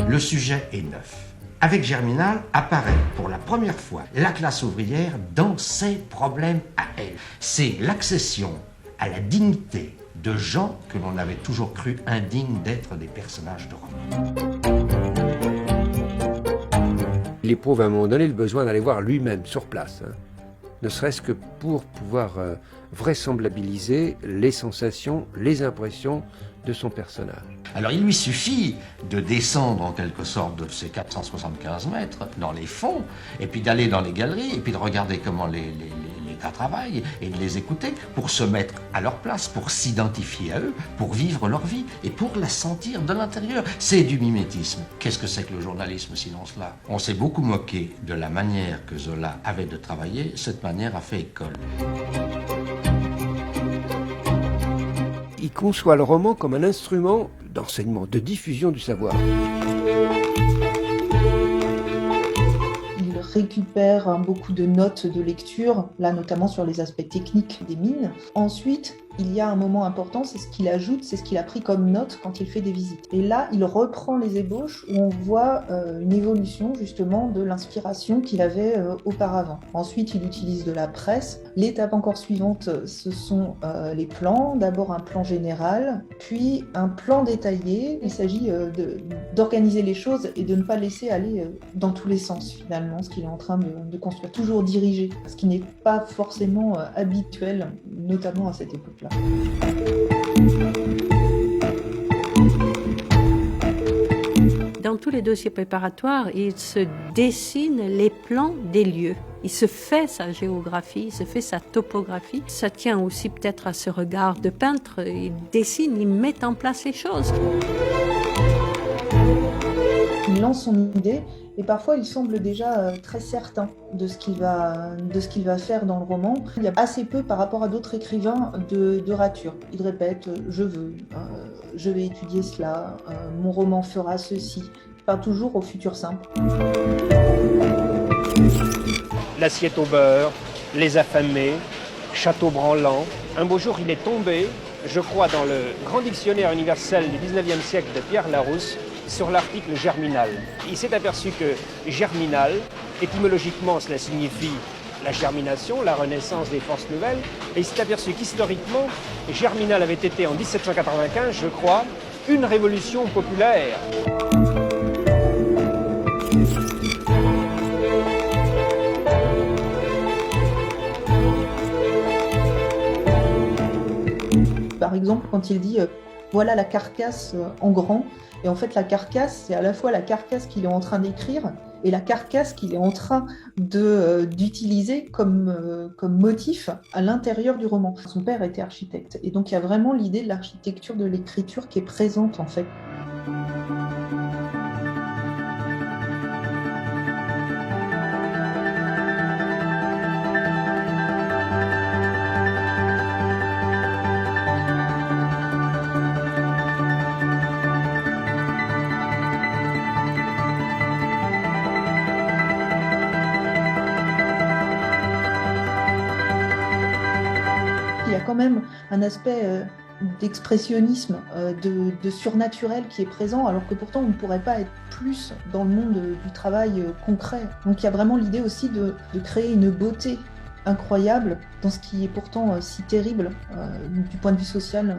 Le sujet est neuf. Avec Germinal apparaît pour la première fois la classe ouvrière dans ses problèmes à elle. C'est l'accession à la dignité de gens que l'on avait toujours cru indignes d'être des personnages de roman. Il éprouve à un moment donné le besoin d'aller voir lui-même sur place, ne serait-ce que pour pouvoir vraisemblabiliser les sensations, les impressions de son personnage. Alors il lui suffit de descendre en quelque sorte de ces 475 mètres dans les fonds, et puis d'aller dans les galeries, et puis de regarder comment les gars travaillent, et de les écouter pour se mettre à leur place, pour s'identifier à eux, pour vivre leur vie, et pour la sentir de l'intérieur. C'est du mimétisme. Qu'est-ce que c'est que le journalisme sinon cela? On s'est beaucoup moqué de la manière que Zola avait de travailler. Cette manière a fait école. Il conçoit le roman comme un instrument d'enseignement, de diffusion du savoir. Il récupère beaucoup de notes de lecture, là notamment sur les aspects techniques des mines. Ensuite, il y a un moment important, c'est ce qu'il ajoute, c'est ce qu'il a pris comme note quand il fait des visites. Et là, il reprend les ébauches où on voit une évolution justement de l'inspiration qu'il avait auparavant. Ensuite, il utilise de la presse. L'étape encore suivante, ce sont les plans. D'abord un plan général, puis un plan détaillé. Il s'agit d'organiser les choses et de ne pas laisser aller dans tous les sens finalement, ce qu'il est en train de construire. Toujours dirigé, ce qui n'est pas forcément habituel, notamment à cette époque-là. Dans tous les dossiers préparatoires, il se dessine les plans des lieux. Il se fait sa géographie, il se fait sa topographie. Ça tient aussi peut-être à ce regard de peintre. Il dessine, il met en place les choses. Il lance son idée et parfois il semble déjà très certain de ce qu'il va faire dans le roman. Il y a assez peu par rapport à d'autres écrivains de rature. Il répète « je veux »,« je vais étudier cela »,« mon roman fera ceci ». Il parle toujours au futur simple. L'assiette au beurre, les affamés, château branlant. Un beau jour, il est tombé, je crois, dans le grand dictionnaire universel du 19e siècle de Pierre Larousse, sur l'article germinal. Il s'est aperçu que germinal, étymologiquement, cela signifie la germination, la renaissance des forces nouvelles, et il s'est aperçu qu'historiquement, germinal avait été en 1795, je crois, une révolution populaire. Par exemple, quand il dit « voilà la carcasse en grand », et en fait la carcasse, c'est à la fois la carcasse qu'il est en train d'écrire et la carcasse qu'il est en train d'utiliser comme motif à l'intérieur du roman. Son père était architecte, et donc il y a vraiment l'idée de l'architecture de l'écriture qui est présente en fait. Il y a quand même un aspect d'expressionnisme, de surnaturel qui est présent, alors que pourtant on ne pourrait pas être plus dans le monde du travail concret. Donc il y a vraiment l'idée aussi de créer une beauté incroyable dans ce qui est pourtant si terrible du point de vue social.